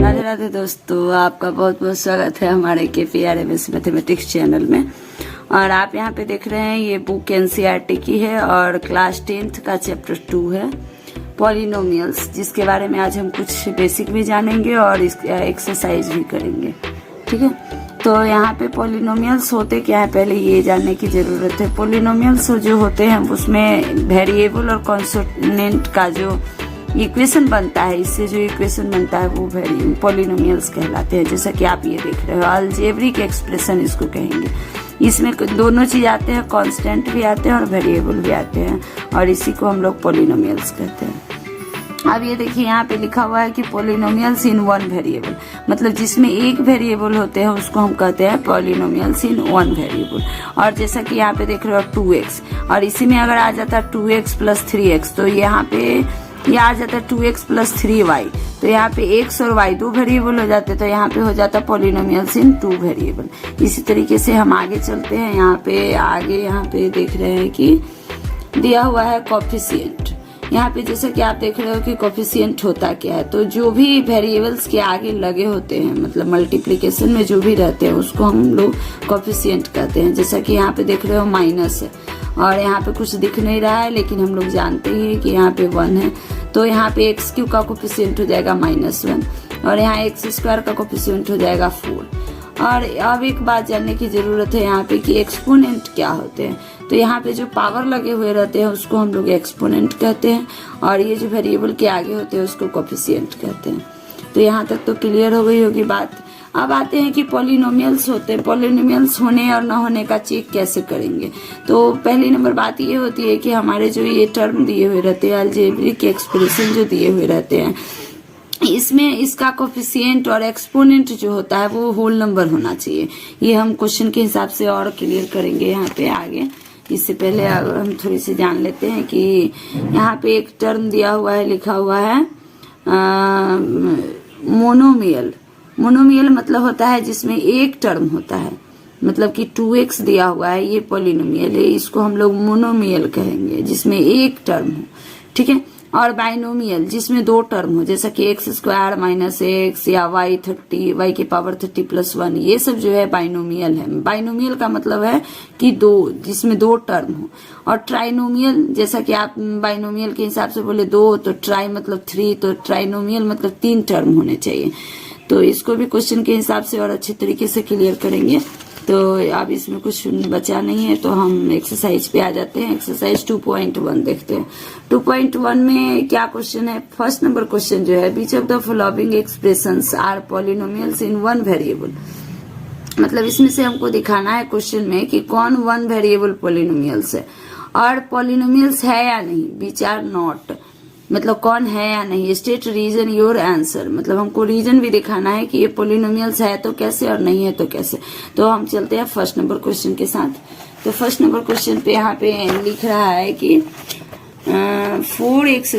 राधे राधे दोस्तों, आपका बहुत बहुत स्वागत है हमारे KPRMS मैथमेटिक्स चैनल में। और आप यहाँ पे देख रहे हैं ये बुक NCERT की है और क्लास 10th का चैप्टर 2 है पॉलिनोमियल्स, जिसके बारे में आज हम कुछ बेसिक भी जानेंगे और एक्सरसाइज भी करेंगे। ठीक है, तो यहाँ पे पॉलिनोमियल्स होते क्या है पहले ये जानने की जरूरत है। पॉलिनोमियल्स जो होते हैं उसमें वेरिएबल और कॉन्सोनेंट का जो इक्वेशन बनता है, इससे जो इक्वेशन बनता है वो पॉलिनोमियल्स कहलाते हैं। जैसा कि आप ये देख रहे हो, अलजेब्रिक एक्सप्रेशन इसको कहेंगे। इसमें दोनों चीज आते हैं, कांस्टेंट भी आते हैं और वेरिएबल भी आते हैं, और इसी को हम लोग पॉलिनोमियल्स कहते हैं। अब ये देखिए यहाँ पे लिखा हुआ है कि पॉलिनोमियल्स इन वन वेरिएबल, मतलब जिसमें एक वेरिएबल होते हैं उसको हम कहते हैं पॉलिनोमियल्स इन वन वेरिएबल। और जैसा कि यहाँ पे देख रहे हो 2x, और इसी में अगर आ जाता 2x प्लस 3x, तो यहाँ पे ये आ जाता है 2x प्लस 3y, तो यहाँ पे x और y दो वेरिएबल हो जाते, तो यहाँ पे हो जाता पॉलिनोमियल्स इन टू वेरिएबल। इसी तरीके से हम आगे चलते हैं। यहाँ पे देख रहे हैं कि दिया हुआ है कोफिशिएंट। यहाँ पे जैसा कि आप देख रहे हो कि कोफिशिएंट होता क्या है, तो जो भी वेरिएबल्स के आगे लगे होते हैं, मतलब मल्टीप्लिकेशन में जो भी रहते हैं उसको हम लोग कोफिशिएंट कहते हैं। जैसा कि यहाँ पे देख रहे हो माइनस है और यहाँ पे कुछ दिख नहीं रहा है, लेकिन हम लोग जानते हैं कि यहाँ पे 1 है, तो यहाँ पे एक्स क्यू का कोफिशिएंट हो जाएगा -1 और यहाँ एक्स स्क्वायर का कोफिशिएंट हो जाएगा 4। और अब एक बात जानने की जरूरत है यहाँ पे कि एक्सपोनेंट क्या होते हैं। तो यहाँ पे जो पावर लगे हुए रहते हैं उसको हम लोग एक्सपोनेंट कहते हैं, और ये जो वेरिएबल के आगे होते हैं उसको कोफिशिएंट कहते हैं। तो यहाँ तक तो क्लियर हो गई होगी बात। अब आते हैं कि पॉलिनोमियल्स होते हैं, पॉलिनोमियल्स होने और न होने का चेक कैसे करेंगे। तो पहली नंबर बात ये होती है कि हमारे जो ये टर्म दिए हुए रहते हैं, अलजेब्रिक एक्सप्रेशन जो दिए हुए रहते हैं, इसमें इसका कोफिशिएंट और एक्सपोनेंट जो होता है वो होल नंबर होना चाहिए। ये हम क्वेश्चन के हिसाब से और क्लियर करेंगे यहाँ पे आगे। इससे पहले हम थोड़ी सी जान लेते हैं कि यहाँ पे एक टर्म दिया हुआ है, लिखा हुआ है मोनोमियल। मोनोमियल मतलब होता है जिसमें एक टर्म होता है, मतलब कि 2x दिया हुआ है, ये पॉलिनोमियल है, इसको हम लोग मोनोमियल कहेंगे जिसमें एक टर्म हो। ठीक है, और बाइनोमियल जिसमें दो टर्म हो, जैसा कि x स्क्वायर माइनस एक्स या y की पावर 30 प्लस 1, ये सब जो है बाइनोमियल है। बाइनोमियल का मतलब है कि दो, जिसमें दो टर्म हो। और ट्राइनोमियल, जैसा कि आप बाइनोमियल के हिसाब से बोले 2, तो ट्राई मतलब 3, तो ट्राइनोमियल मतलब 3 टर्म होने चाहिए। तो इसको भी क्वेश्चन के हिसाब से और अच्छे तरीके से क्लियर करेंगे। तो अब इसमें कुछ बचा नहीं है, तो हम एक्सरसाइज पे आ जाते हैं। एक्सरसाइज 2.1 देखते हैं। 2.1 में क्या क्वेश्चन है? फर्स्ट नंबर क्वेश्चन जो है, which of the following expressions are polynomials in one variable. मतलब इसमें से हमको दिखाना है क्वेश्चन में कि कौन वन वेरिएबल पॉलिनोमियल्स है, और पॉलिनोमियल्स है या नहीं, बीच आर नॉट, मतलब कौन है या नहीं। स्टेट रीजन योर आंसर, मतलब हमको रीजन भी दिखाना है कि ये पॉलिनोमियल्स है तो कैसे और नहीं है तो कैसे। तो हम चलते हैं फर्स्ट नंबर क्वेश्चन के साथ। तो फर्स्ट नंबर क्वेश्चन पे यहाँ पे लिख रहा है कि 4x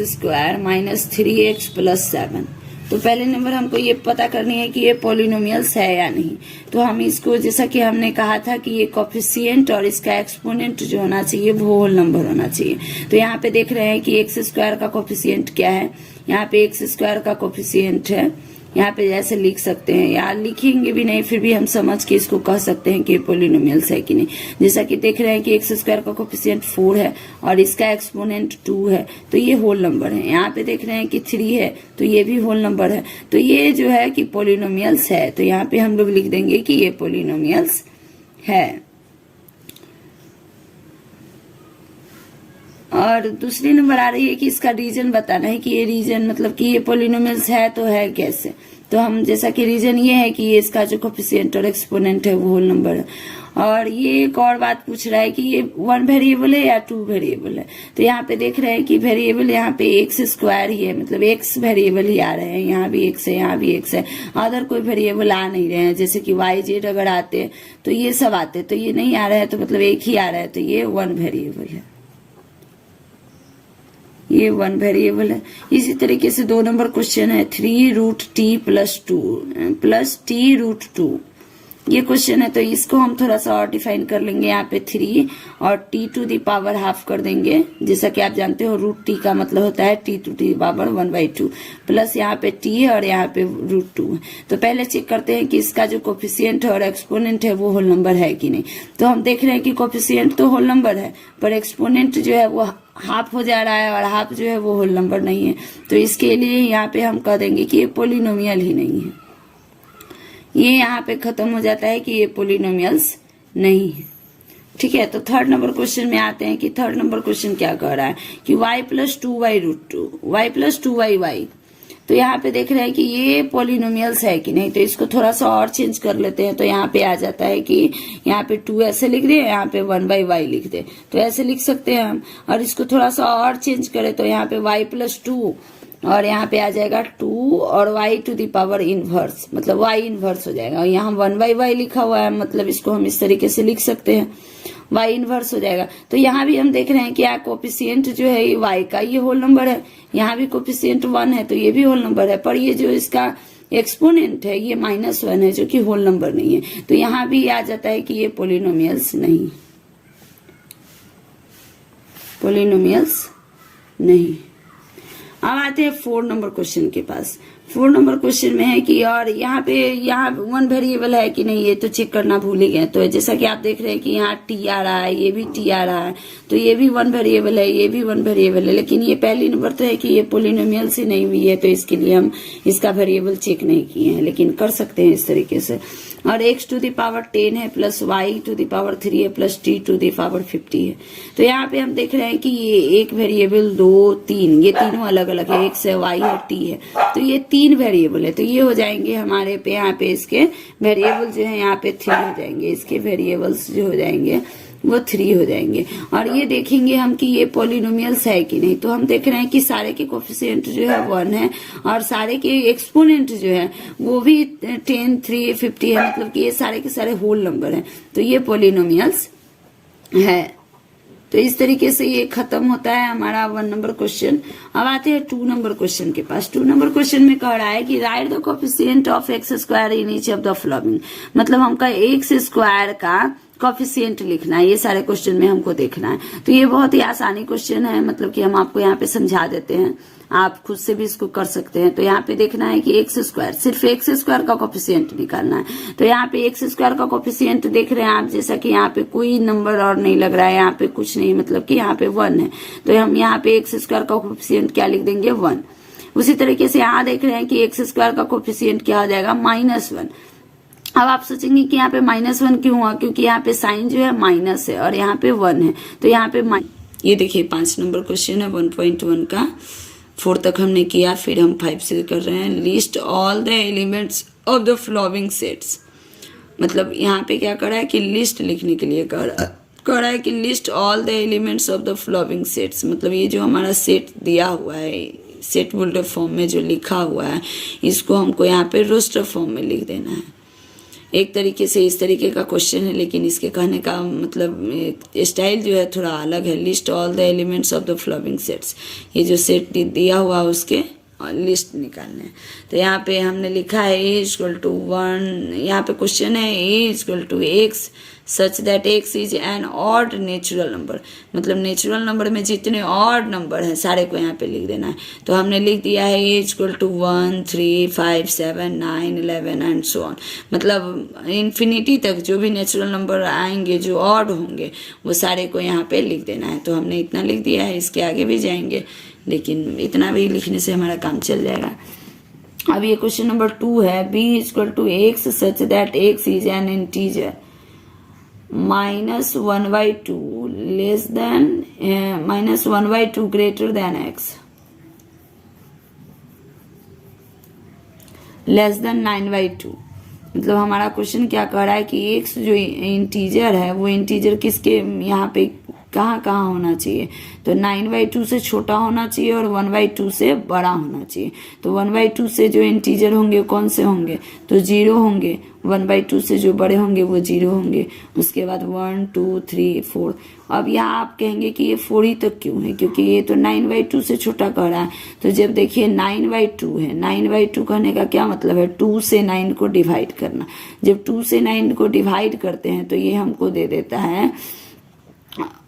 square minus 3x plus 7। तो पहले नंबर हमको ये पता करनी है कि ये पॉलिनोमियल्स है या नहीं। तो हम इसको, जैसा कि हमने कहा था कि ये कोफिशिएंट और इसका एक्सपोनेंट जो होना चाहिए वो होल नंबर होना चाहिए। तो यहाँ पे देख रहे हैं कि एक्स स्क्वायर का कोफिशिएंट क्या है, यहाँ पे एक्स स्क्वायर का कोफिशिएंट है, यहाँ पे जैसे लिख सकते हैं, या लिखेंगे भी नहीं फिर भी हम समझ के इसको कह सकते हैं कि पॉलिनोमियल्स है कि नहीं। जैसा कि देख रहे हैं कि एक्स स्क्वायर का कोफिशिएंट 4 है और इसका एक्सपोनेंट 2 है, तो ये होल नंबर है। यहाँ पे देख रहे हैं कि 3 है, तो ये भी होल नंबर है। तो ये जो है कि पॉलिनोमियल्स है, तो यहाँ पे हम लोग लिख देंगे कि ये पॉलिनोमियल्स है। और दूसरी नंबर आ रही है कि इसका रीजन बताना है कि ये रीजन, मतलब कि ये पॉलिनोमियल्स है तो है कैसे। तो हम, जैसा कि रीजन ये है कि ये इसका जो कोफिशिएंट और एक्सपोनेंट है वो होल नंबर है। और ये एक और बात पूछ रहा है कि ये 1 वेरिएबल है या 2 वेरिएबल है। तो यहाँ पे देख रहे हैं कि वेरिएबल यहाँ पे एक्स स्क्वायर ही है, मतलब एक्स वेरिएबल ही आ रहे हैं, यहाँ भी एक्स है, यहाँ भी एक्स है, अदर कोई वेरिएबल आ नहीं रहे हैं। जैसे कि वाई जेड अगर आते तो ये सब आते, तो ये नहीं आ रहे हैं, तो मतलब एक ही आ रहा है, तो ये 1 वेरिएबल है, ये 1 वेरिएबल है। इसी तरीके से 2 नंबर क्वेश्चन है 3 root t plus 2 plus t root 2। ये क्वेश्चन है तो इसको हम थोड़ा सा और डिफाइन कर लेंगे। यहाँ पे 3 और t to the power half कर देंगे। जैसा कि आप जानते हो रूट t का मतलब होता है t to the power 1/2 plus यहाँ पे t है और यहाँ पे रूट 2। तो पहले चेक करते हैं कि इसका जो कोफिशिएंट और एक्सपोनेंट है वो होल नंबर है कि नहीं। तो हम देख रहे हैं कि कोफिशिएंट तो होल नंबर है पर एक्सपोनेंट जो है वो हाफ हो जा रहा है और हाफ जो है वो होल नंबर नहीं है। तो इसके लिए यहाँ पे हम कह देंगे कि ये पोलिनोमियल ही नहीं है। ये यहाँ पे खत्म हो जाता है कि ये पोलिनोमियल्स नहीं है। ठीक है, तो थर्ड नंबर क्वेश्चन में आते हैं कि थर्ड नंबर क्वेश्चन क्या कह रहा है कि y plus 2y root 2 y plus 2y y। तो यहाँ पे देख रहे हैं कि ये पोलिनोमियल्स है कि नहीं। तो इसको थोड़ा सा और चेंज कर लेते हैं। तो यहाँ पे आ जाता है कि यहाँ पे 2 ऐसे लिख दे, यहाँ पे 1/y लिख दे। तो ऐसे लिख सकते हैं हम। और इसको थोड़ा सा और चेंज करें तो यहाँ पे y प्लस 2 और यहाँ पे आ जाएगा 2 और y to the power inverse, मतलब y इनवर्स हो जाएगा। और यहाँ 1/y लिखा हुआ है, मतलब इसको हम इस तरीके से लिख सकते हैं, y इनवर्स हो जाएगा। तो यहाँ भी हम देख रहे हैं कि कोफिशिएंट जो है ये y का ये होल नंबर है। यहाँ भी कोफिशिएंट 1 है तो ये भी होल नंबर है। पर ये जो इसका एक्सपोनेंट है ये -1 है जो कि होल नंबर नहीं है। तो यहाँ भी आ जाता है कि ये पोलिनोमियल्स नहीं, पोलिनोमियल्स नहीं। अब आते हैं 4 नंबर क्वेश्चन के पास। 4 नंबर क्वेश्चन में है कि और यहाँ 1 वेरिएबल है कि नहीं, ये तो चेक करना भूल ही गए। तो जैसा कि आप देख रहे हैं कि यहाँ t आ रहा है, ये भी t आ रहा है, तो ये भी 1 वेरिएबल है, ये भी 1 वेरिएबल है। लेकिन ये पहली नंबर तो है कि ये पोलिनोमियल से नहीं हुई है, तो इसके लिए हम इसका वेरिएबल चेक नहीं किए हैं, लेकिन कर सकते हैं इस तरीके से। और x टू दी पावर 10 है plus y to the power 3 है plus t to the power 50 है। तो यहाँ पे हम देख रहे हैं कि ये एक वेरिएबल 2 3 ये तीनों अलग अलग है, x है y है t है। तो ये 3 वेरिएबल है। तो ये हो जाएंगे हमारे पे यहाँ पे इसके वेरिएबल जो है यहाँ पे 3 हो जाएंगे, इसके वेरिएबल्स जो हो जाएंगे वो 3 हो जाएंगे। और ये देखेंगे हम कि ये पोलिनोमियल्स है कि नहीं। तो हम देख रहे हैं कि सारे के कोफिशिएंट जो है 1 है और सारे के एक्सपोनेंट जो है वो भी 10 3 50 है, मतलब कि ये सारे के सारे होल नंबर हैं। तो ये पोलिनोमियल्स है। तो इस तरीके से ये खत्म होता है हमारा 1 नंबर क्वेश्चन। अब आते हैं 2 नंबर क्वेश्चन के पास। 2 नंबर क्वेश्चन में कह रहा है कि right the coefficient of x square in each of the following, मतलब हमका एक्स स्क्वायर का कोफिशिएंट लिखना है। ये सारे क्वेश्चन में हमको देखना है। तो ये बहुत ही आसानी क्वेश्चन है, मतलब कि हम आपको यहाँ पे समझा देते हैं, आप खुद से भी इसको कर सकते हैं। तो यहाँ पे देखना है कि एक्स स्क्वायर, सिर्फ एक्स स्क्वायर का कोफिशिएंट निकालना है। तो यहाँ पे एक्स स्क्वायर का कोफिशिएंट देख रहे हैं आप, जैसा कि यहाँ पे कोई नंबर और नहीं लग रहा है, यहाँ पे कुछ नहीं, मतलब कि यहाँ पे 1 है। तो हम यहाँ पे एक्स स्क्वायर का कोफिशिएंट क्या लिख देंगे, 1। उसी तरीके से यहाँ देख रहे हैं कि एक्स स्क्वायर का कोफिशिएंट क्या हो जाएगा, -1। अब आप सोचेंगे कि यहाँ पे -1 क्यों हुआ, क्योंकि यहाँ पे साइन जो है माइनस है और यहाँ पे 1 है। तो यहाँ पे ये देखिए 5 नंबर क्वेश्चन है 1.1 का। 4 तक हमने किया, फिर हम 5 से कर रहे हैं। List all the elements of the following sets, मतलब यहाँ पे क्या कर रहा है कि लिस्ट लिखने के लिए कर रहा है कि list all the elements of the following sets, मतलब ये जो हमारा सेट दिया हुआ है, सेट बोल्डर फॉर्म में जो लिखा हुआ है, इसको हमको यहाँ पे रोस्टर फॉर्म में लिख देना है। एक तरीके से इस तरीके का क्वेश्चन है, लेकिन इसके कहने का मतलब स्टाइल जो है थोड़ा अलग है। List all the elements of the following sets, ये जो सेट दिया हुआ उसके लिस्ट निकालना है। तो यहाँ पे हमने लिखा है a = 1, यहाँ पे क्वेश्चन है a = x such that x is an odd natural number, मतलब नेचुरल नंबर में जितने ऑड नंबर हैं सारे को यहाँ पे लिख देना है। तो हमने लिख दिया है a = 1 3 5 7 9 11 एंड सो ऑन, मतलब इन्फिनिटी तक जो भी नेचुरल नंबर आएंगे जो ऑड होंगे वो सारे को यहाँ पे लिख देना है। तो हमने इतना लिख दिया है, इसके आगे भी जाएंगे, लेकिन इतना भी लिखने से हमारा काम चल जाएगा। अब ये क्वेश्चन नंबर 2 है, b = x such that x is an integer -1/2 less than -1/2 greater than x less than 9/2। मतलब हमारा क्वेश्चन क्या कह रहा है कि x जो इंटीजर है वो इंटीजर किसके यहाँ पे कहाँ कहाँ होना चाहिए, तो 9/2 से छोटा होना चाहिए और 1/2 से बड़ा होना चाहिए। तो 1/2 से जो इंटीजर होंगे कौन से होंगे, तो 0 होंगे। 1/2 से जो बड़े होंगे वो 0 होंगे। उसके बाद 1 2 3 4। अब यहाँ आप कहेंगे कि ये 4 ही तक क्यों है, क्योंकि ये तो 9/2 से छोटा कह रहा है। तो जब देखिए 9/2 है, 9/2 कहने का क्या मतलब है, 2 से 9 को डिवाइड करना। जब 2 से 9 को डिवाइड करते हैं तो ये हमको दे देता है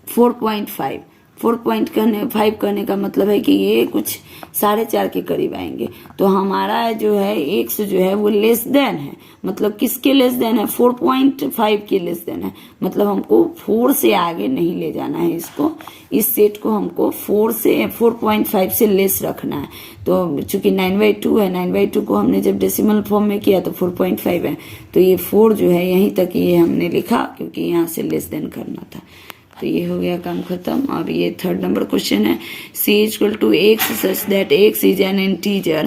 4.5। 4.5 करने का मतलब है कि ये कुछ 4.5 के करीब आएंगे। तो हमारा जो है x जो है वो लेस देन है, मतलब किसके लेस देन है, 4.5 के लेस देन है। मतलब हमको 4 से आगे नहीं ले जाना है इसको, इस सेट को हमको 4.5 से लेस रखना है। तो चूंकि 9/2 है, 9/2 को हमने जब डेसिमल फॉर्म में किया तो 4.5 है। तो ये 4 जो है यहीं तक ये हमने लिखा, क्योंकि यहाँ से लेस देन करना था। तो ये हो गया काम खत्म। अब ये 3rd नंबर क्वेश्चन है, c = x such that x is an integer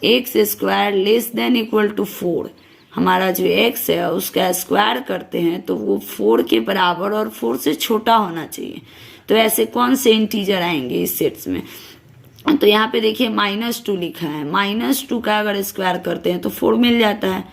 x² less than equal to 4। हमारा जो x है उसका स्क्वायर करते हैं तो वो 4 के बराबर और 4 से छोटा होना चाहिए। तो ऐसे कौन से इंटीजर आएंगे इस सेट्स में, तो यहाँ पे देखिए -2 लिखा है। -2 का अगर स्क्वायर करते हैं तो 4 मिल जाता है।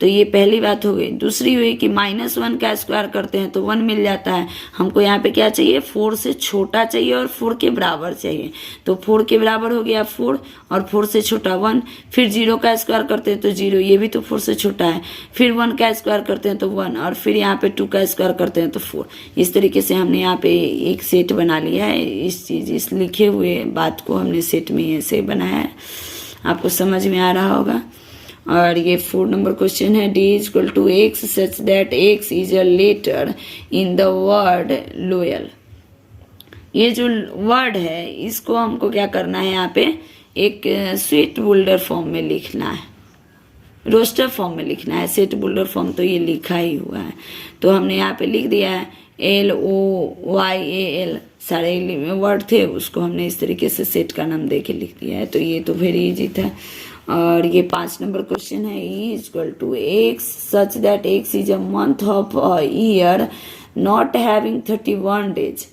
तो ये पहली बात हो गई। दूसरी हुई कि -1 का स्क्वायर करते हैं तो 1 मिल जाता है। हमको यहाँ पे क्या चाहिए, 4 से छोटा चाहिए और 4 के बराबर चाहिए। तो 4 के बराबर हो गया 4 और 4 से छोटा 1। फिर 0 का स्क्वायर करते हैं तो 0, ये भी तो 4 से छोटा है। फिर 1 का स्क्वायर करते हैं तो 1 और फिर यहाँ पे 2 का स्क्वायर करते हैं तो 4। इस तरीके से हमने यहाँ पे एक सेट बना लिया है। इस लिखे हुए बात को हमने सेट में ऐसे बनाया है, आपको समझ में आ रहा होगा। और ये 4 नंबर क्वेश्चन है, d = x such that x is a letter in the word loyal। ये जो वर्ड है इसको हमको क्या करना है, यहाँ पे एक स्वीट बुल्डर फॉर्म में लिखना है, रोस्टर फॉर्म में लिखना है। सेट बुल्डर फॉर्म तो ये लिखा ही हुआ है, तो हमने यहाँ पे लिख दिया है LOYAL। सारे वर्ड थे उसको हमने इस तरीके से सेट का नाम दे के लिख दिया है। तो ये तो वेरी इजी था। और ये 5 नंबर क्वेश्चन है, e = x such that x is a month of a year not having 31 days।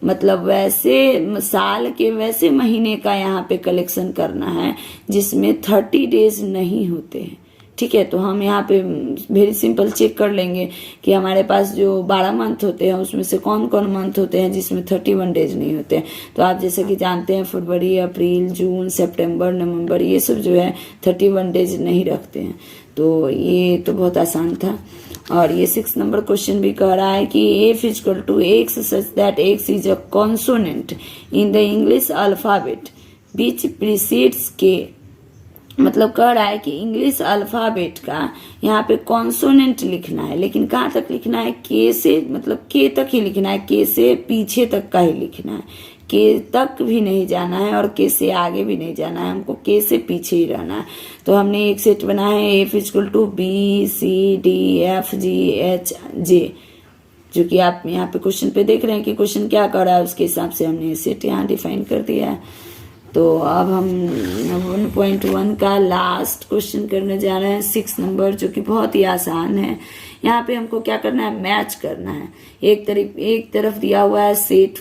मतलब वैसे साल के वैसे महीने का यहाँ पे कलेक्शन करना है जिसमें 30 डेज नहीं होते हैं। ठीक है, तो हम यहाँ पे वेरी सिंपल चेक कर लेंगे कि हमारे पास जो 12 मंथ होते हैं उसमें से कौन कौन मंथ होते हैं जिसमें 31 डेज नहीं होते हैं। तो आप जैसे कि जानते हैं फरवरी, अप्रैल, जून, सितंबर, नवंबर, ये सब जो है 31 डेज नहीं रखते हैं। तो ये तो बहुत आसान था। और ये 6 नंबर क्वेश्चन भी कह रहा है कि f = x such that x is a consonant in the English alphabet which precedes k। मतलब कह रहा है कि इंग्लिश अल्फाबेट का यहाँ पे कॉन्सोनेंट लिखना है, लेकिन कहाँ तक लिखना है, के से, मतलब के तक ही लिखना है, के से पीछे तक का ही लिखना है। के तक भी नहीं जाना है और के से आगे भी नहीं जाना है, हमको के से पीछे ही रहना है। तो हमने एक सेट बनाया है, f = B C D F G H J, जो कि आप यहाँ पे क्वेश्चन पे देख रहे हैं कि क्वेश्चन क्या कर रहा है, उसके हिसाब से हमने सेट यहाँ डिफाइन कर दिया है। तो अब हम 1.1 का लास्ट क्वेश्चन करने जा रहे हैं, 6 नंबर, जो कि बहुत ही आसान है। यहाँ पे हमको क्या करना है, मैच करना है। एक तरफ दिया हुआ है सेट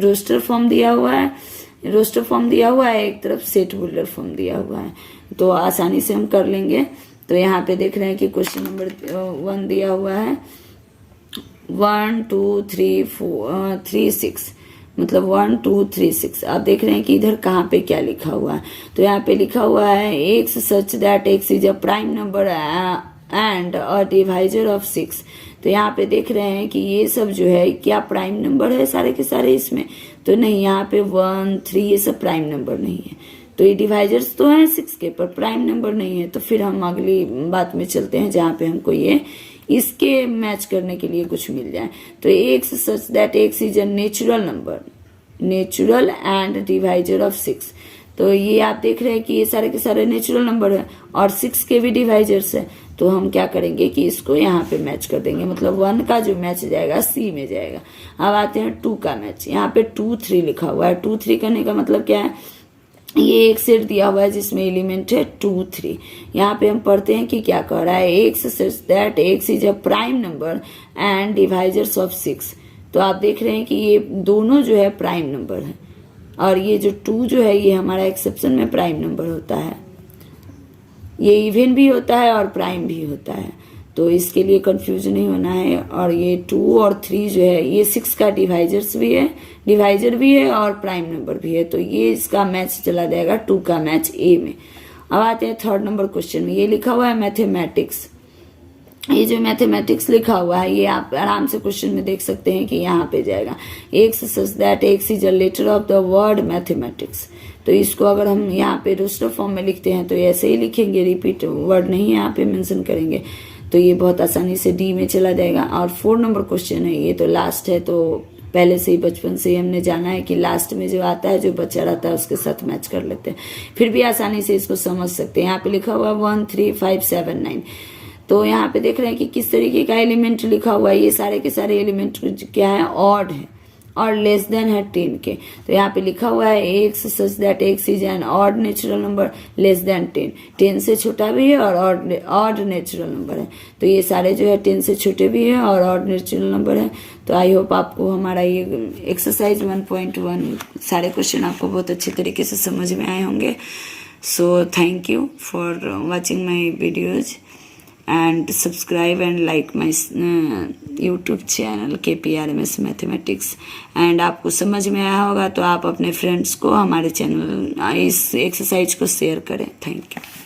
रोस्टर फॉर्म दिया हुआ है, एक तरफ सेट बुल्डर फॉर्म दिया हुआ है। तो आसानी से हम कर लेंगे। तो यहाँ पे देख रहे हैं कि क्वेश्चन नंबर 1 दिया हुआ है 1 2 3 4 3 6, मतलब 1 2 3 6। आप देख रहे हैं कि इधर कहाँ पे क्या लिखा हुआ है। तो यहाँ पे लिखा हुआ है x such that x is a prime number and a divisor of 6। तो यहाँ पे देख रहे हैं कि ये सब जो है क्या प्राइम नंबर है सारे के सारे इसमें, तो नहीं, यहाँ पे 1 3 ये सब प्राइम नंबर नहीं है। तो ये डिवाइजर्स तो हैं 6 के, पर प्राइम नंबर नहीं है। तो फिर हम अगली बात में चलते हैं जहाँ पे हमको ये इसके मैच करने के लिए कुछ मिल जाए। तो x such that x is a natural and divisor of 6। तो ये आप देख रहे हैं कि ये सारे के सारे नेचुरल नंबर है और 6 के भी डिवाइजर्स है। तो हम क्या करेंगे कि इसको यहाँ पे मैच कर देंगे, मतलब 1 का जो मैच जाएगा C में जाएगा। अब आते हैं 2 का मैच। यहाँ पे 2 3 लिखा हुआ है। 2 3 करने का मतलब क्या है, ये एक सेट दिया हुआ है जिसमें एलिमेंट है 2 3। यहाँ पे हम पढ़ते हैं कि क्या कह रहा है, x such that x is a prime number and divisors of 6। तो आप देख रहे हैं कि ये दोनों जो है प्राइम नंबर है, और ये जो 2 जो है ये हमारा एक्सेप्शन में प्राइम नंबर होता है। ये इवन भी होता है और प्राइम भी होता है, तो इसके लिए कंफ्यूजन नहीं होना है। और ये 2 और 3 जो है ये 6 का डिवाइजर भी है और प्राइम नंबर भी है, तो ये इसका मैच चला जाएगा 2 का मैच ए में। अब आते हैं 3rd नंबर क्वेश्चन में। ये लिखा हुआ है मैथमेटिक्स। ये जो मैथमेटिक्स लिखा हुआ है ये आप आराम से क्वेश्चन में देख सकते हैं कि यहाँ पे जाएगा x such that x is a letter of the word mathematics. तो इसको अगर हम यहाँ पे रोस्टर फॉर्म में लिखते हैं तो ऐसे ही लिखेंगे, रिपीट वर्ड नहीं यहाँ पे मेंशन करेंगे, तो ये बहुत आसानी से डी में चला जाएगा। और 4 नंबर क्वेश्चन है, ये तो लास्ट है, तो पहले से ही बचपन से ही हमने जाना है कि लास्ट में जो आता है जो बच्चा रहता है उसके साथ मैच कर लेते हैं, फिर भी आसानी से इसको समझ सकते हैं। यहाँ पे लिखा हुआ 1 3 5 7 9, तो यहाँ पे देख रहे हैं कि किस तरीके का एलिमेंट लिखा हुआ है। ये सारे के सारे एलिमेंट क्या है, ऑड है और लेस देन है 10 के। तो यहाँ पे लिखा हुआ है x such that x is an odd natural number less than 10, 10 से छोटा भी है और ऑड नेचुरल नंबर है। तो ये सारे जो है 10 से छोटे भी है और ऑड नेचुरल नंबर है। तो आई होप आपको हमारा ये एक्सरसाइज 1.1 सारे क्वेश्चन आपको बहुत अच्छे तरीके से समझ में आए होंगे। So thank you for watching my videos and subscribe and like my YouTube channel KPRMS mathematics. And आपको समझ में आया होगा तो आप अपने फ्रेंड्स को हमारे चैनल इस एक्सरसाइज को शेयर करें। Thank you.